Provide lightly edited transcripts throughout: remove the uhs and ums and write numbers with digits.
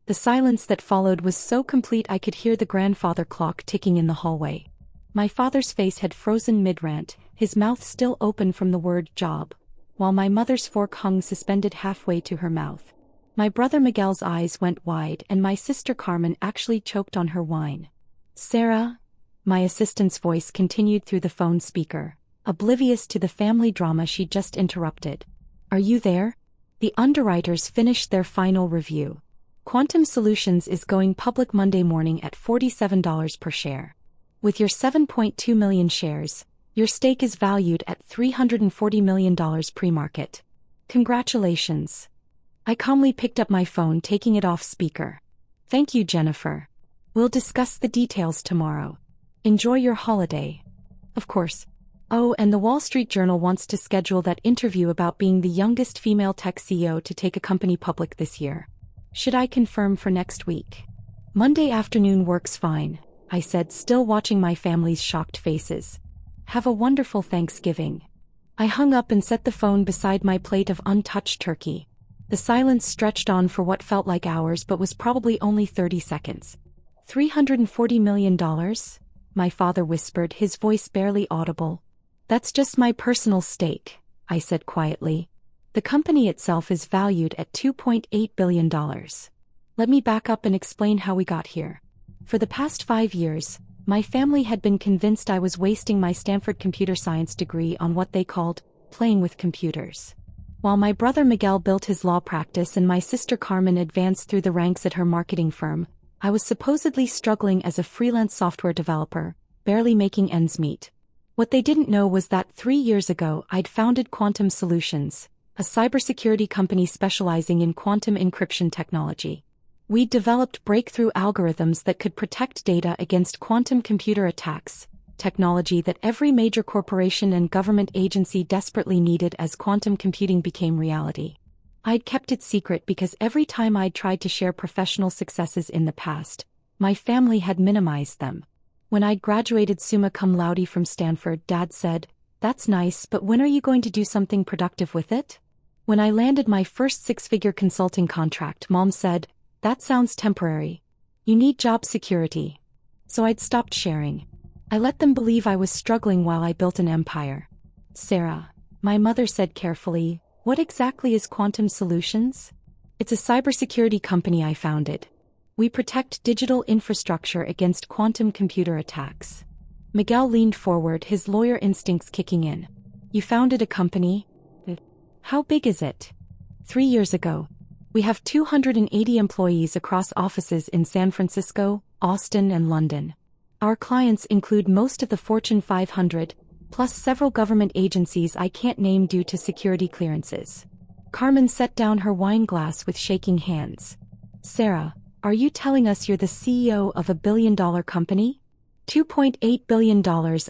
The silence that followed was so complete I could hear the grandfather clock ticking in the hallway. My father's face had frozen mid-rant, his mouth still open from the word job, while my mother's fork hung suspended halfway to her mouth. My brother Miguel's eyes went wide and my sister Carmen actually choked on her wine. Sarah? My assistant's voice continued through the phone speaker, oblivious to the family drama she'd just interrupted. Are you there? The underwriters finished their final review. Quantum Solutions is going public Monday morning at $47 per share. With your 7.2 million shares, your stake is valued at $340 million pre-market. Congratulations. I calmly picked up my phone, taking it off speaker. Thank you, Jennifer. We'll discuss the details tomorrow. Enjoy your holiday. Of course. Oh, and the Wall Street Journal wants to schedule that interview about being the youngest female tech CEO to take a company public this year. Should I confirm for next week? Monday afternoon works fine, I said, still watching my family's shocked faces. Have a wonderful Thanksgiving. I hung up and set the phone beside my plate of untouched turkey. The silence stretched on for what felt like hours but was probably only 30 seconds. $340 million? My father whispered, his voice barely audible. That's just my personal stake, I said quietly. The company itself is valued at $2.8 billion. Let me back up and explain how we got here. For the past 5 years, my family had been convinced I was wasting my Stanford computer science degree on what they called playing with computers. While my brother Miguel built his law practice and my sister Carmen advanced through the ranks at her marketing firm, I was supposedly struggling as a freelance software developer, barely making ends meet. What they didn't know was that 3 years ago I'd founded Quantum Solutions, a cybersecurity company specializing in quantum encryption technology. We developed breakthrough algorithms that could protect data against quantum computer attacks, technology that every major corporation and government agency desperately needed as quantum computing became reality. I'd kept it secret because every time I'd tried to share professional successes in the past, my family had minimized them. When I'd graduated summa cum laude from Stanford, Dad said, "That's nice, but when are you going to do something productive with it?" When I landed my first six-figure consulting contract, Mom said, "That sounds temporary. You need job security." So I'd stopped sharing. I let them believe I was struggling while I built an empire. Sarah, my mother said carefully, "What exactly is Quantum Solutions?" "It's a cybersecurity company I founded. We protect digital infrastructure against quantum computer attacks." Miguel leaned forward, his lawyer instincts kicking in. "You founded a company? How big is it?" 3 years ago. We have 280 employees across offices in San Francisco, Austin, and London. Our clients include most of the Fortune 500, plus several government agencies I can't name due to security clearances. Carmen set down her wine glass with shaking hands. "Sarah, are you telling us you're the CEO of a billion-dollar company?" $2.8 billion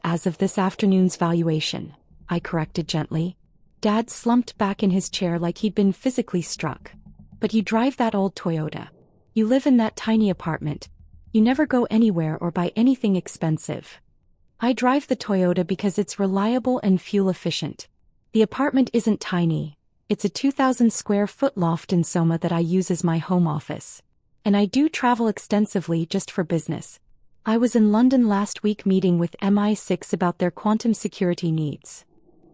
as of this afternoon's valuation, I corrected gently. Dad slumped back in his chair like he'd been physically struck. "But you drive that old Toyota. You live in that tiny apartment. You never go anywhere or buy anything expensive." "I drive the Toyota because it's reliable and fuel efficient. The apartment isn't tiny. It's a 2,000 square foot loft in Soma that I use as my home office. And I do travel extensively just for business. I was in London last week meeting with MI6 about their quantum security needs."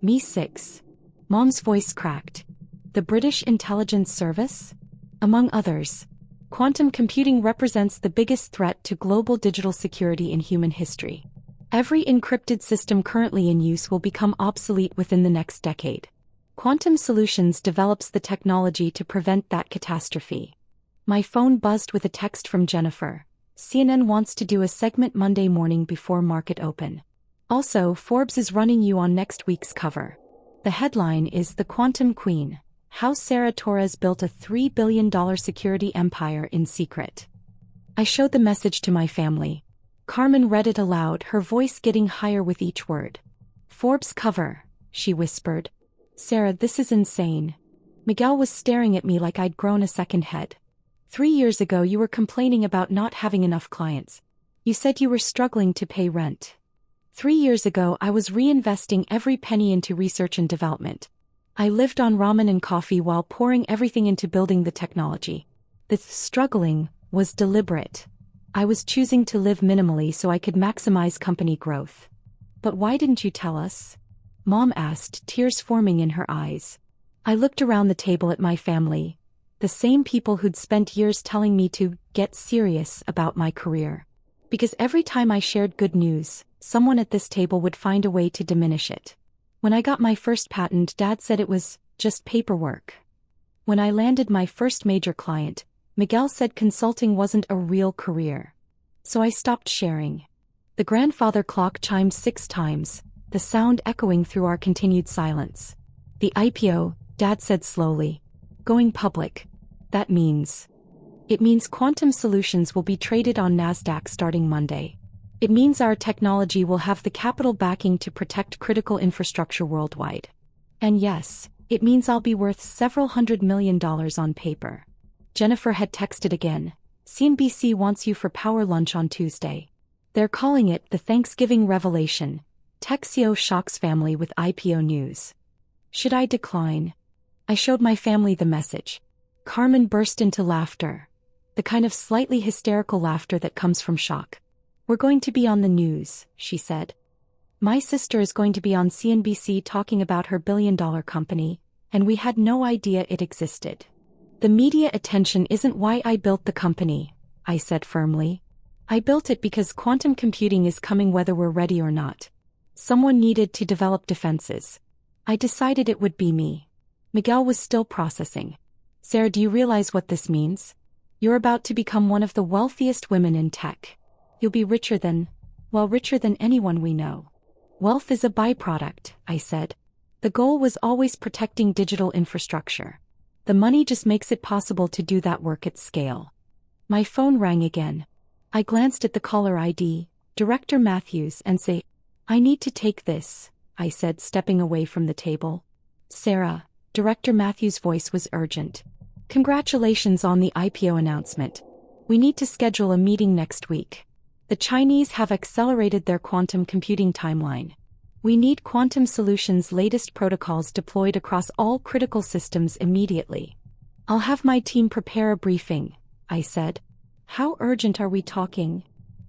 "MI6? Mom's voice cracked. The British Intelligence Service? Among others. Quantum computing represents the biggest threat to global digital security in human history. Every encrypted system currently in use will become obsolete within the next decade. Quantum Solutions develops the technology to prevent that catastrophe." My phone buzzed with a text from Jennifer. "CNN wants to do a segment Monday morning before market open. Also, Forbes is running you on next week's cover. The headline is The Quantum Queen: How Sarah Torres Built a $3 billion Security Empire in Secret." I showed the message to my family. Carmen read it aloud, her voice getting higher with each word. "Forbes cover," she whispered. "Sarah, this is insane." Miguel was staring at me like I'd grown a second head. 3 years ago you were complaining about not having enough clients. You said you were struggling to pay rent. 3 years ago I was reinvesting every penny into research and development. I lived on ramen and coffee while pouring everything into building the technology. The struggling was deliberate. I was choosing to live minimally so I could maximize company growth. But why didn't you tell us? Mom asked, tears forming in her eyes. I looked around the table at my family, the same people who'd spent years telling me to get serious about my career. Because every time I shared good news, someone at this table would find a way to diminish it. When I got my first patent, Dad said it was just paperwork. When I landed my first major client, Miguel said consulting wasn't a real career. So I stopped sharing. The grandfather clock chimed 6 times, the sound echoing through our continued silence. The IPO, Dad said slowly. Going public. That means. It means Quantum Solutions will be traded on NASDAQ starting Monday. It means our technology will have the capital backing to protect critical infrastructure worldwide. And yes, it means I'll be worth several $100 million on paper. Jennifer had texted again. CNBC wants you for power lunch on Tuesday. They're calling it the Thanksgiving revelation. Texio shocks family with IPO news. Should I decline? I showed my family the message. Carmen burst into laughter. The kind of slightly hysterical laughter that comes from shock. We're going to be on the news, she said. My sister is going to be on CNBC talking about her billion-dollar company, and we had no idea it existed. The media attention isn't why I built the company, I said firmly. I built it because quantum computing is coming whether we're ready or not. Someone needed to develop defenses. I decided it would be me. Miguel was still processing. Sarah, do you realize what this means? You're about to become one of the wealthiest women in tech. You'll be richer than anyone we know. Wealth is a byproduct, I said. The goal was always protecting digital infrastructure. The money just makes it possible to do that work at scale. My phone rang again. I glanced at the caller ID, Director Matthews, and say, I need to take this, I said, stepping away from the table. Sarah, Director Matthews' voice was urgent. Congratulations on the IPO announcement. We need to schedule a meeting next week. The Chinese have accelerated their quantum computing timeline. We need Quantum Solutions' latest protocols deployed across all critical systems immediately. I'll have my team prepare a briefing, I said. How urgent are we talking?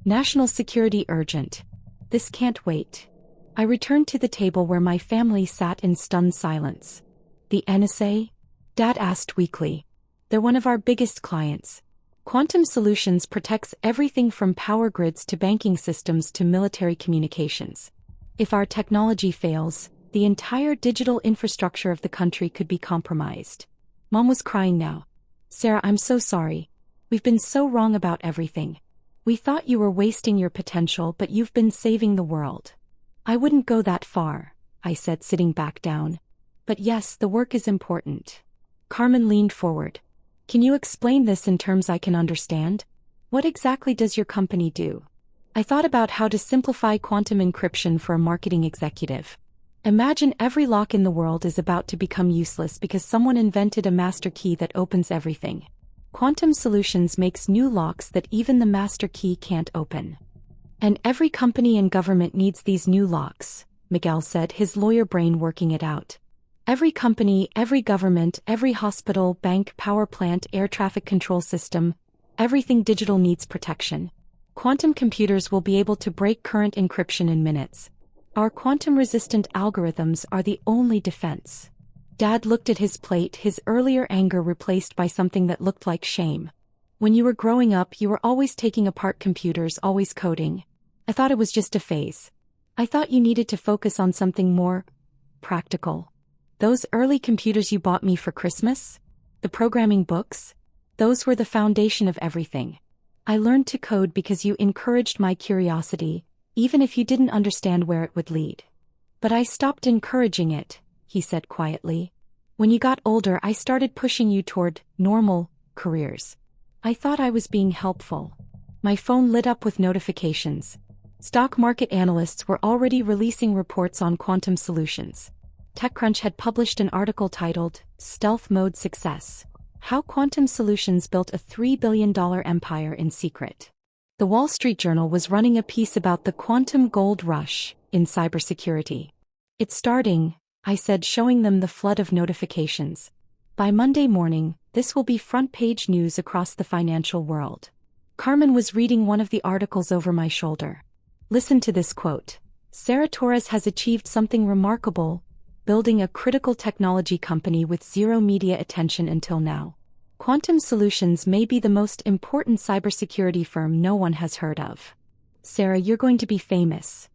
National security urgent. This can't wait. I returned to the table where my family sat in stunned silence. The NSA? Dad asked weakly. They're one of our biggest clients. Quantum Solutions protects everything from power grids to banking systems to military communications. If our technology fails, the entire digital infrastructure of the country could be compromised. Mom was crying now. Sarah, I'm so sorry. We've been so wrong about everything. We thought you were wasting your potential, but you've been saving the world. I wouldn't go that far, I said, sitting back down. But yes, the work is important. Carmen leaned forward. Can you explain this in terms I can understand? What exactly does your company do? I thought about how to simplify quantum encryption for a marketing executive. Imagine every lock in the world is about to become useless because someone invented a master key that opens everything. Quantum Solutions makes new locks that even the master key can't open. And every company and government needs these new locks, Miguel said, his lawyer brain working it out. Every company, every government, every hospital, bank, power plant, air traffic control system, everything digital needs protection. Quantum computers will be able to break current encryption in minutes. Our quantum-resistant algorithms are the only defense. Dad looked at his plate, his earlier anger replaced by something that looked like shame. When you were growing up, you were always taking apart computers, always coding. I thought it was just a phase. I thought you needed to focus on something more practical. Those early computers you bought me for Christmas? The programming books? Those were the foundation of everything. I learned to code because you encouraged my curiosity, even if you didn't understand where it would lead. But I stopped encouraging it, he said quietly. When you got older, I started pushing you toward normal careers. I thought I was being helpful. My phone lit up with notifications. Stock market analysts were already releasing reports on Quantum Solutions. TechCrunch had published an article titled, Stealth Mode Success: How Quantum Solutions Built a $3 billion Empire in Secret. The Wall Street Journal was running a piece about the quantum gold rush in cybersecurity. It's starting, I said, showing them the flood of notifications. By Monday morning, This will be front-page news across the financial world. Carmen was reading one of the articles over my shoulder. Listen to this quote. Sarah Torres has achieved something remarkable, building a critical technology company with zero media attention until now. Quantum Solutions may be the most important cybersecurity firm no one has heard of. Sarah, you're going to be famous.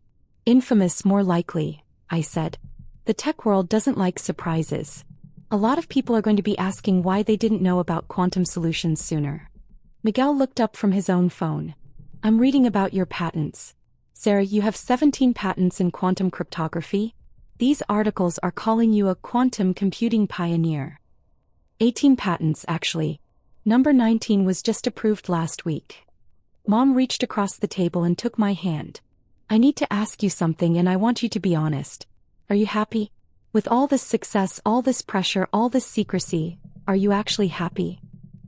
Infamous, more likely, I said. The tech world doesn't like surprises. A lot of people are going to be asking why they didn't know about Quantum Solutions sooner. Miguel looked up from his own phone. I'm reading about your patents. Sarah, you have 17 patents in quantum cryptography. These articles are calling you a quantum computing pioneer. 18 patents, actually. Number 19 was just approved last week. Mom reached across the table and took my hand. I need to ask you something and I want you to be honest. Are you happy? With all this success, all this pressure, all this secrecy, are you actually happy?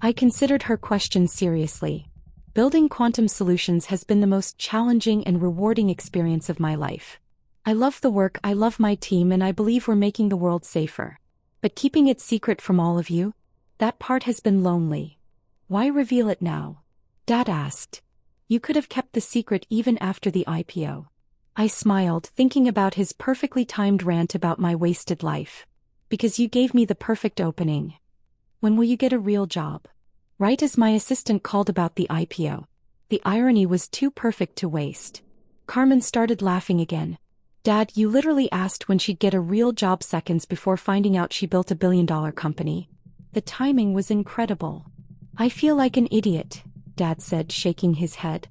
I considered her question seriously. Building Quantum Solutions has been the most challenging and rewarding experience of my life. I love the work, I love my team, and I believe we're making the world safer. But keeping it secret from all of you? That part has been lonely. Why reveal it now? Dad asked. You could have kept the secret even after the IPO. I smiled, thinking about his perfectly timed rant about my wasted life. Because you gave me the perfect opening. When will you get a real job? Right as my assistant called about the IPO. The irony was too perfect to waste. Carmen started laughing again. Dad, you literally asked when she'd get a real job seconds before finding out she built a billion-dollar company. The timing was incredible. I feel like an idiot, Dad said, shaking his head.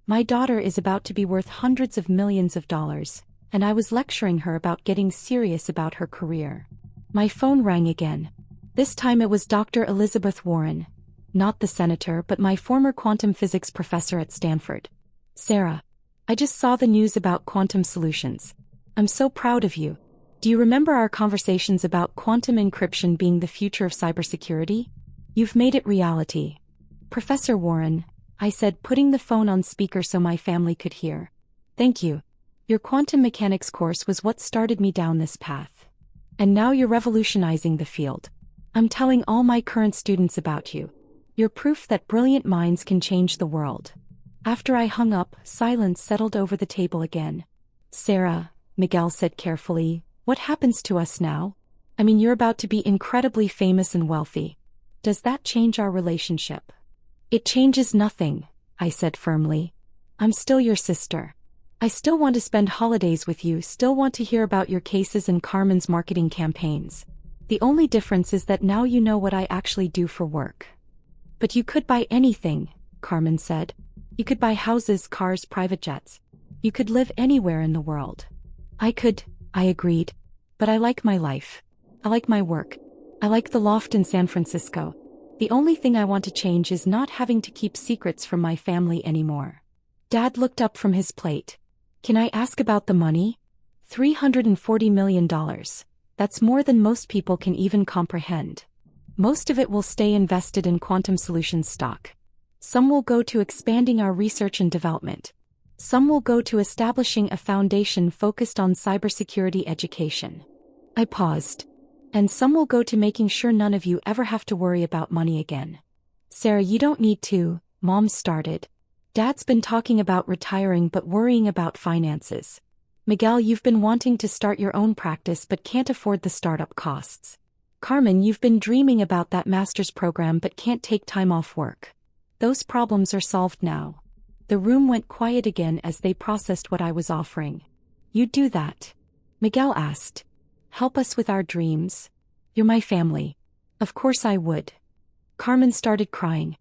My daughter is about to be worth hundreds of millions of dollars, and I was lecturing her about getting serious about her career. My phone rang again. This time it was Dr. Elizabeth Warren. Not the senator, but my former quantum physics professor at Stanford. Sarah, I just saw the news about Quantum Solutions. I'm so proud of you. Do you remember our conversations about quantum encryption being the future of cybersecurity? You've made it reality. Professor Warren, I said, putting the phone on speaker so my family could hear. Thank you. Your quantum mechanics course was what started me down this path. And now you're revolutionizing the field. I'm telling all my current students about you. You're proof that brilliant minds can change the world. After I hung up, silence settled over the table again. Sarah, Miguel said carefully, what happens to us now? I mean, you're about to be incredibly famous and wealthy. Does that change our relationship? It changes nothing, I said firmly. I'm still your sister. I still want to spend holidays with you, still want to hear about your cases and Carmen's marketing campaigns. The only difference is that now you know what I actually do for work. But you could buy anything, Carmen said. You could buy houses, cars, private jets. You could live anywhere in the world. I could, I agreed. But I like my life. I like my work. I like the loft in San Francisco. The only thing I want to change is not having to keep secrets from my family anymore. Dad looked up from his plate. Can I ask about the money? $340 million. That's more than most people can even comprehend. Most of it will stay invested in Quantum Solutions stock. Some will go to expanding our research and development. Some will go to establishing a foundation focused on cybersecurity education. I paused. And some will go to making sure none of you ever have to worry about money again. Sarah, you don't need to, Mom started. Dad's been talking about retiring but worrying about finances. Miguel, you've been wanting to start your own practice but can't afford the startup costs. Carmen, you've been dreaming about that master's program but can't take time off work. Those problems are solved now. The room went quiet again as they processed what I was offering. You'd do that? Miguel asked. Help us with our dreams? You're my family. Of course I would. Carmen started crying.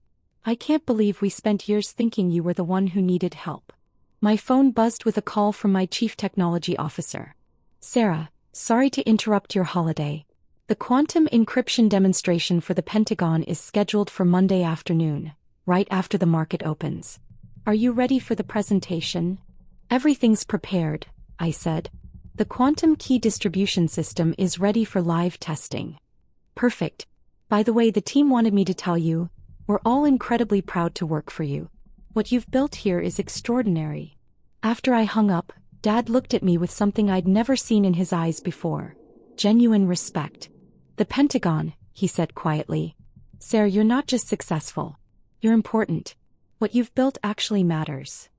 I can't believe we spent years thinking you were the one who needed help. My phone buzzed with a call from my chief technology officer. Sarah, sorry to interrupt your holiday. The quantum encryption demonstration for the Pentagon is scheduled for Monday afternoon, right after the market opens. Are you ready for the presentation? Everything's prepared, I said. The quantum key distribution system is ready for live testing. Perfect. By the way, the team wanted me to tell you, we're all incredibly proud to work for you. What you've built here is extraordinary. After I hung up, Dad looked at me with something I'd never seen in his eyes before. Genuine respect. The Pentagon, he said quietly. Sarah, you're not just successful. You're important. What you've built actually matters.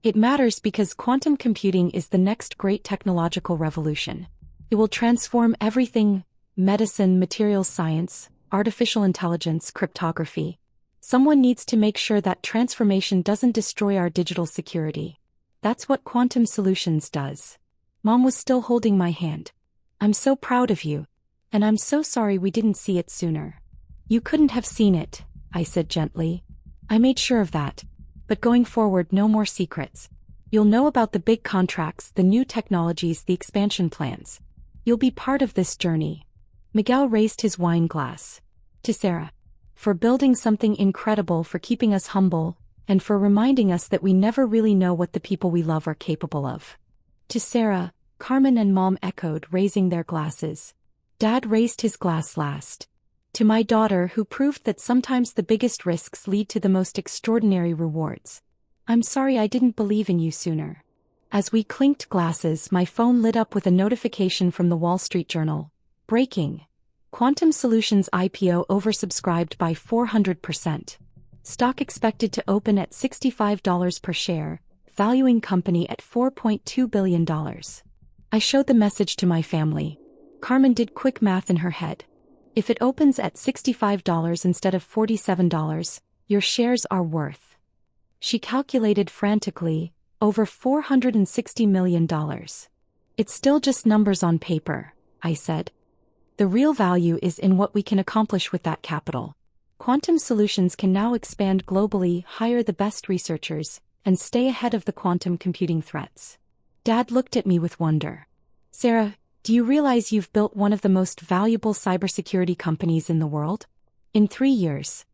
It matters because quantum computing is the next great technological revolution. It will transform everything: medicine, materials science, artificial intelligence, cryptography. Someone needs to make sure that transformation doesn't destroy our digital security. That's what Quantum Solutions does. Mom was still holding my hand. I'm so proud of you. And I'm so sorry we didn't see it sooner. You couldn't have seen it, I said gently. I made sure of that. But going forward, no more secrets. You'll know about the big contracts, the new technologies, the expansion plans. You'll be part of this journey. Miguel raised his wine glass. To Sarah. For building something incredible, for keeping us humble, and for reminding us that we never really know what the people we love are capable of. To Sarah, Carmen and Mom echoed, raising their glasses. Dad raised his glass last. To my daughter, who proved that sometimes the biggest risks lead to the most extraordinary rewards. I'm sorry I didn't believe in you sooner. As we clinked glasses, my phone lit up with a notification from the Wall Street Journal. Breaking. Quantum Solutions IPO oversubscribed by 400%. Stock expected to open at $65 per share, valuing company at $4.2 billion. I showed the message to my family. Carmen did quick math in her head. If it opens at $65 instead of $47, your shares are worth. She calculated frantically, over $460 million. It's still just numbers on paper, I said. The real value is in what we can accomplish with that capital. Quantum Solutions can now expand globally, hire the best researchers, and stay ahead of the quantum computing threats. Dad looked at me with wonder. Sarah, do you realize you've built one of the most valuable cybersecurity companies in the world? In 3 years.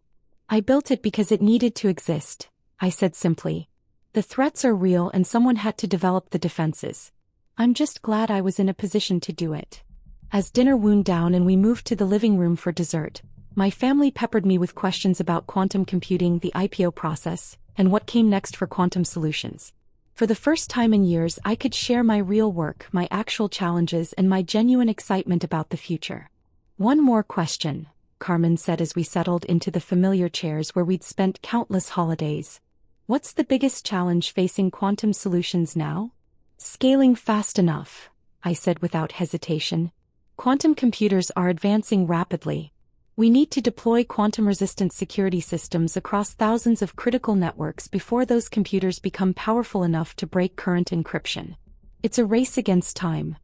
I built it because it needed to exist, I said simply. The threats are real and someone had to develop the defenses. I'm just glad I was in a position to do it. As dinner wound down and we moved to the living room for dessert, my family peppered me with questions about quantum computing, the IPO process, and what came next for Quantum Solutions. For the first time in years, I could share my real work, my actual challenges, and my genuine excitement about the future. One more question, Carmen said as we settled into the familiar chairs where we'd spent countless holidays. What's the biggest challenge facing Quantum Solutions now? Scaling fast enough, I said without hesitation. Quantum computers are advancing rapidly. We need to deploy quantum-resistant security systems across thousands of critical networks before those computers become powerful enough to break current encryption. It's a race against time.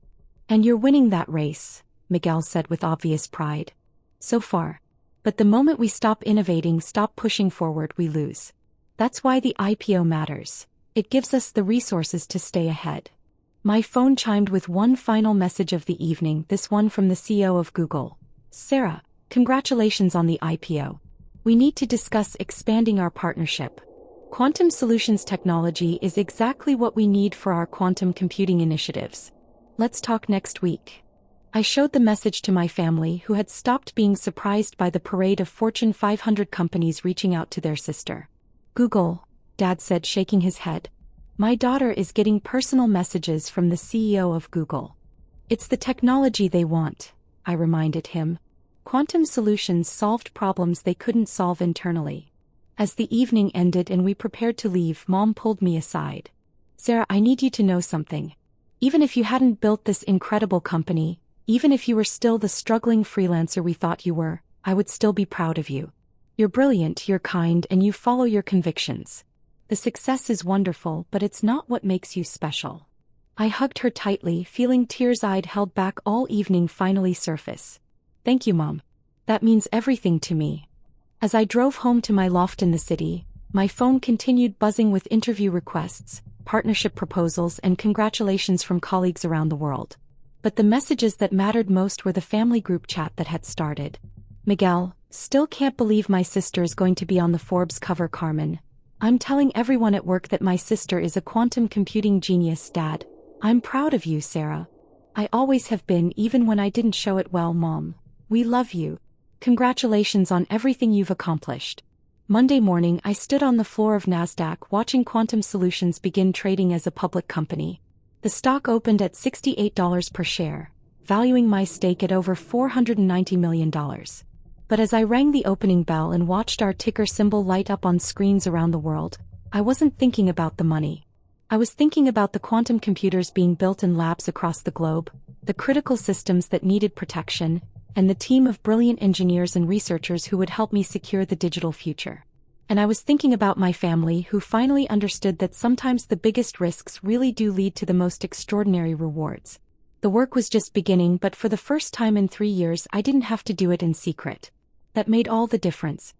And you're winning that race, Miguel said with obvious pride. So far. But the moment we stop innovating, stop pushing forward, we lose. That's why the IPO matters. It gives us the resources to stay ahead. My phone chimed with one final message of the evening, this one from the CEO of Google. Sarah, congratulations on the IPO. We need to discuss expanding our partnership. Quantum Solutions technology is exactly what we need for our quantum computing initiatives. Let's talk next week. I showed the message to my family, who had stopped being surprised by the parade of Fortune 500 companies reaching out to their sister. Google, Dad said, shaking his head. My daughter is getting personal messages from the CEO of Google. It's the technology they want, I reminded him. Quantum Solutions solved problems they couldn't solve internally. As the evening ended and we prepared to leave, Mom pulled me aside. Sarah, I need you to know something. Even if you hadn't built this incredible company, even if you were still the struggling freelancer we thought you were, I would still be proud of you. You're brilliant, you're kind, and you follow your convictions. The success is wonderful, but it's not what makes you special. I hugged her tightly, feeling tears I'd held back all evening finally surface. Thank you, Mom. That means everything to me. As I drove home to my loft in the city, my phone continued buzzing with interview requests, partnership proposals, and congratulations from colleagues around the world. But the messages that mattered most were the family group chat that had started. Miguel, still can't believe my sister is going to be on the Forbes cover. Carmen, I'm telling everyone at work that my sister is a quantum computing genius. Dad, I'm proud of you. Sarah, I always have been, even when I didn't show it well. Mom, we love you. Congratulations on everything you've accomplished. Monday morning, I stood on the floor of NASDAQ watching Quantum Solutions begin trading as a public company. The stock opened at $68 per share, valuing my stake at over $490 million. But as I rang the opening bell and watched our ticker symbol light up on screens around the world, I wasn't thinking about the money. I was thinking about the quantum computers being built in labs across the globe, the critical systems that needed protection, and the team of brilliant engineers and researchers who would help me secure the digital future. And I was thinking about my family, who finally understood that sometimes the biggest risks really do lead to the most extraordinary rewards. The work was just beginning, but for the first time in 3 years I didn't have to do it in secret. That made all the difference.